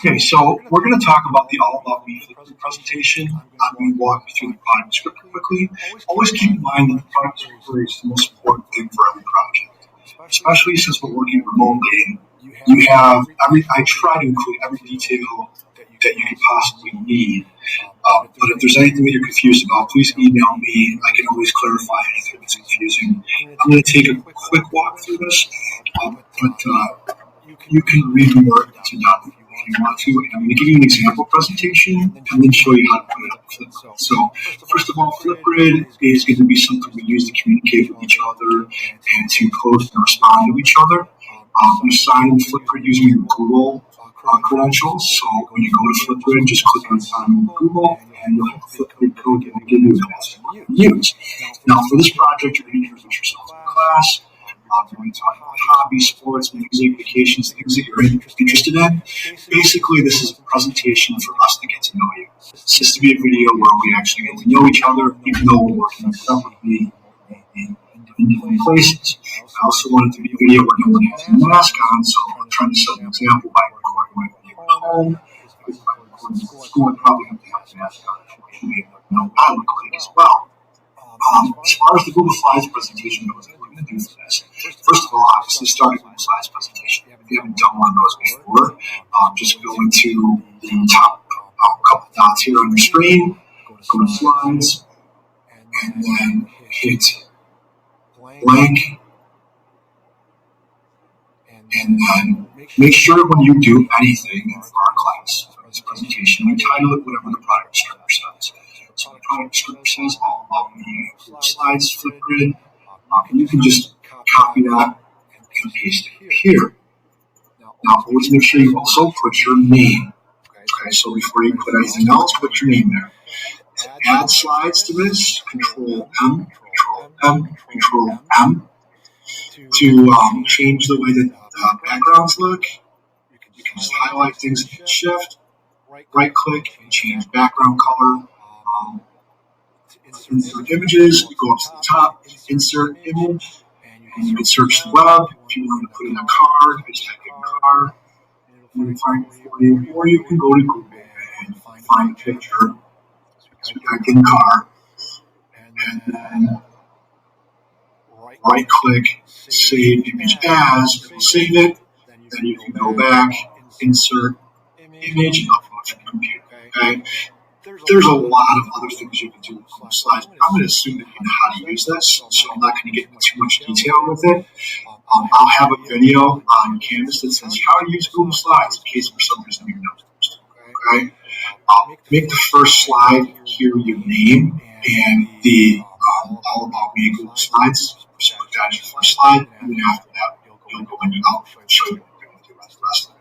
Okay, so we're going to talk about the All About Me Flipgrid presentation. I'm going to walk you through the product description quickly. Always keep in mind that the product description is the most important thing for every project, especially since we're working remotely. You have I try to include every detail that you could possibly need. But if there's anything that you're confused about, please email me. I can always clarify anything that's confusing. I'm going to take a quick walk through this, but you can read more to that if you want to. And I'm going to give you an example presentation and then show you how to put it up Flipgrid. So first of all, Flipgrid is going to be something we use to communicate with each other and to post and respond to each other. You sign Flipgrid using your Google credentials. So when you go to Flipgrid, just click on sign with Google and you'll have a Flipgrid code that will give you a password to use. Now for this project, you're going to introduce yourself in class. We're going to talk about hobbies, sports, music, vacations, things that you're interested in. Basically, this is a presentation for us to get to know you. It's just to be a video where we actually get to know each other, even though we're working separately in different places. I also want it to be a video where no one has a mask on, so I'm trying to set an example by recording my video at home. Because if I record at school, I probably have to have a mask on. It should be no recording as well. As far as the Google Slides presentation goes, what we're going to do for this, first of all, obviously start a Google Slides presentation. If you haven't done one of those before, just go into the top couple dots here on your screen, go to Slides, and then hit blank, and then make sure when you do anything for our class, for this presentation, you title it whatever the product descriptor says. So the product descriptor says all about me, Google Slides, Flipgrid, and you can just copy that and paste it here. Now, always make sure you also put your name. Okay, so before you put anything else, put your name there. To add slides to this, Control M, Control M, Control M. To change the way that backgrounds look, you can just highlight things and hit Shift, right click, and change background color. Insert images, you go up to the top, insert image, and you can search the web. If you want to put in a car, just type in car, and it'll find it for you. Or you can go to Google and find a picture. So we type in car, and then right click, save image as, it will save it. Then you can go back, insert image, and upload from the computer. Okay? There's a lot of other things you can do with Google Slides. I'm going to assume that you know how to use this, so I'm not going to get into too much detail with it. I'll have a video on Canvas that says how to use Google Slides in case for some reason you know. Okay? Make the first slide here your name and the All About Me Google Slides. So put that as your first slide, and then after that, you'll go into I'll show you what you're going to do with the rest of it.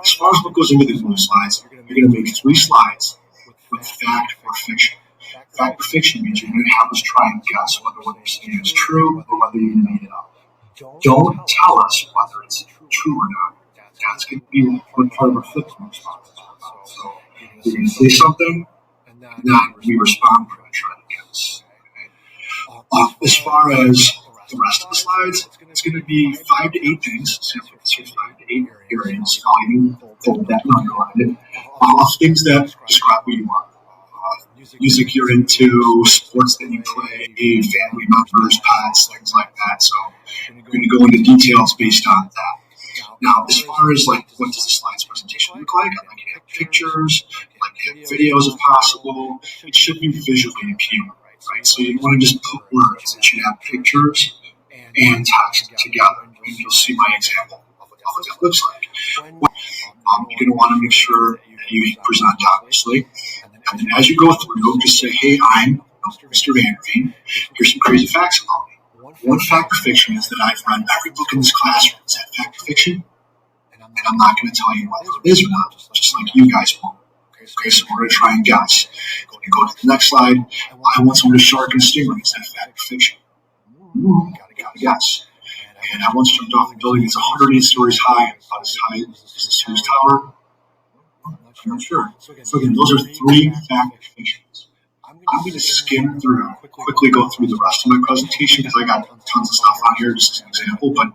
As far as what goes into the Google Slides, you're going to make 3 slides with fact or fiction. Fact or fiction means you're going to have us try and guess whether what you're saying is true or whether you made it up. Don't tell us whether it's true or not. That's going to be what part of our Flipgrid response is about. So you're going to say something, and then we respond by trying to guess. As far as the rest of the slides, it's going to be 5 to 8 things. So 5 to 8 areas. I'll even fold that number on it. Of things that describe what you want. Music you're into, sports that you play, family members, pets, things like that. So we're going to go into details based on that. Now, as far as like what does the slides presentation look like? I'd like you to have pictures, I'd like you to have videos if possible. It should be visually appealing. Right? So you want to just put words. It should have pictures and text together. And you'll see my example of what that looks like. You're going to want to make sure that you present, obviously. And then as you go through, just say, hey, I'm Mr. Vanderveen. Here's some crazy facts about me. One fact or fiction is that I've read every book in this classroom. Is that fact or fiction? And I'm not going to tell you whether it is or not, just like you guys won't. Okay, so we're going to try and guess. When you go to the next slide, I once owned a shark and a stingray. Is that fact or fiction? Gotta guess. And I once jumped off a building that's 108 stories high. About as high as the Sears Tower. I'm not sure. So again, those are 3 fact or fictions. I'm going to skim through, quickly go through the rest of my presentation because I got tons of stuff on here just as an example, but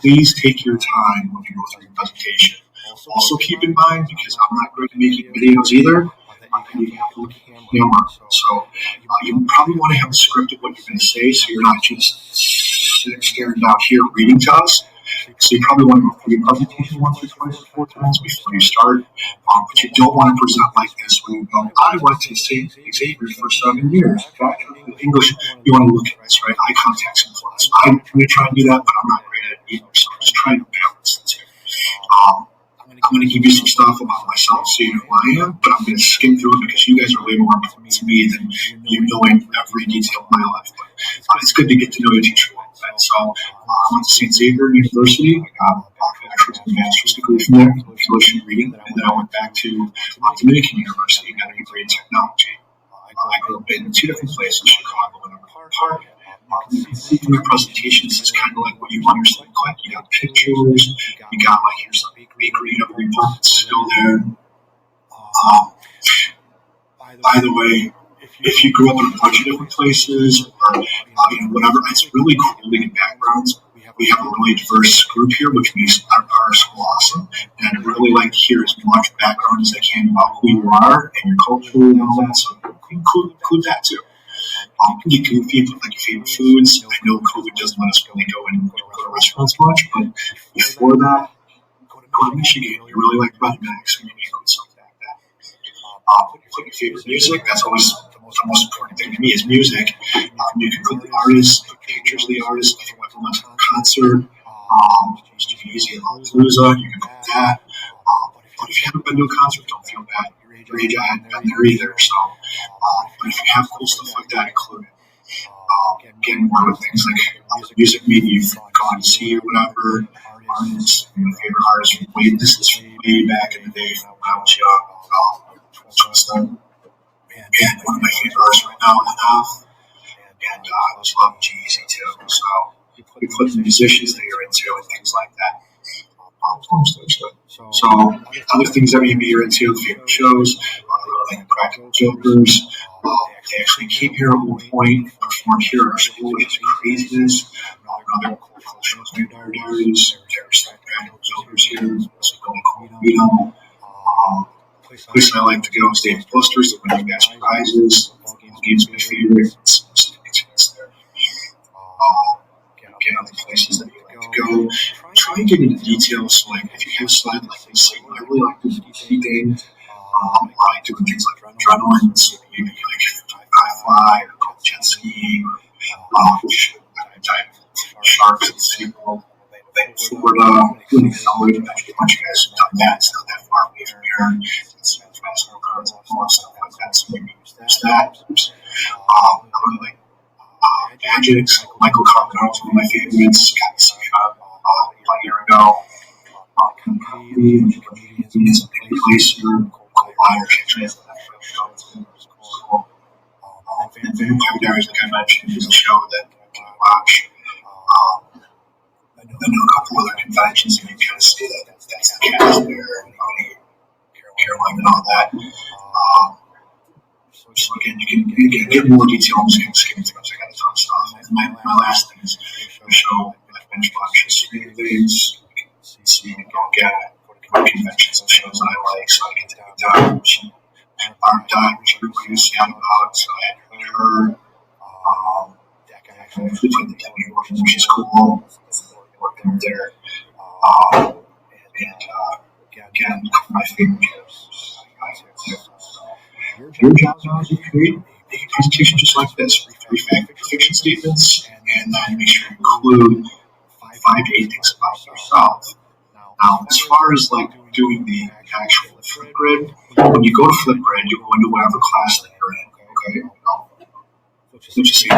please take your time when you go through your presentation. Also keep in mind, because I'm not great at making videos either, that you have to look at the camera. So you probably want to have a script of what you're going to say, so you're not just sitting staring down here reading to us. So you probably want to go through your presentation once or twice or 4 times before you start. But you don't want to present like this when you go, I went to St. Xavier for 7 years. English, you want to look at this, right? Eye contact's influence. I'm going to try and do that, but I'm not great at it either. So I'm just trying to balance the two. I'm going to give you some stuff about myself so you know who I am, but I'm going to skim through it because you guys are way more important to me than you knowing every detail of my life. But it's good to get to know your teacher a little bit. So I went to St. Xavier University. I got actually a master's degree from there in English and reading, and then I went back to Dominican University and got a degree in technology. I grew up in 2 different places, Chicago and Overland Park. You can see from the presentations, it's kind of like what you want your study like. You got pictures, you got like here's the bakery, you know, report that's still there. By the way, if you grew up in a bunch of different places or whatever, it's really cool to get backgrounds. We have a really diverse group here, which makes our school awesome. And I really like to hear as much background as I can about who you are and your culture and all that. So include that too. You can goofy with like your favorite foods. I know COVID doesn't let us really go and go to restaurants much, but before that, go to Michigan. You really like rednecks, and you can go something like that. Put your favorite music. That's always the most important thing to me is music. You can put the artist, put pictures of the artist. If you ever went to a concert, used to be easy at Lollapalooza, you can put that. But if you haven't been to a concert, don't feel bad. Your age, I hadn't been there either. So, but if you have cool stuff like that, include it. Again, more with things like music, maybe you've gone to see or whatever. Artists, your favorite artists from this is from way back in the day from when I was young. And one of my favorite artists right now, Enough. And I was loving Jeezy too. So we put the musicians that you're into and things like that. So other things that maybe you're into, favorite shows, like Practical Jokers. They actually came here at one point, performed here at our school, which is craziness. Another cool shows, Vampire Diaries, there's Practical Jokers here, so really cool to meet them. Place I like to go is Dave Buster's, the winning best prizes. The game's my favorite. It's there. Again, other places that you like to go. Try and get into details. So, like, if you have a slide like this, I really like doing anything. I like doing things like adrenaline, so maybe like high fly, jet ski, sharks and sea world. Florida, really Florida, actually a bunch of guys have done that. It's not that far away from here. It's basketball cards and all stuff like that. So maybe there's that. I really like Magics. Michael Carpenter is one of my favorites. Got to see about a year ago. He's a big placer. Cole Myers actually has that show. It's cool. And Vampire Diaries, like I mentioned, is a show that you can watch. I know a couple other conventions, and you kind of see that's the cast there, Caroline and all that. So again, you can get more detail. I'm just going to skim through because I got a ton of stuff. And my last thing is the show that benchmarks things. You can see and go get conventions and shows that I like, so I get to meet them. Barb Dye, which everybody was sad about, so I had to meet her. We played the Demi Organ, which is cool. Working there. Again, my favorite shows. Your job now is to create a presentation just like this, 3 fact fiction statements, and then make sure you include 5 to 8 things about yourself. Now, as far as like doing the actual Flipgrid, when you go to Flipgrid, you go into whatever class that you're in. Okay, let's just say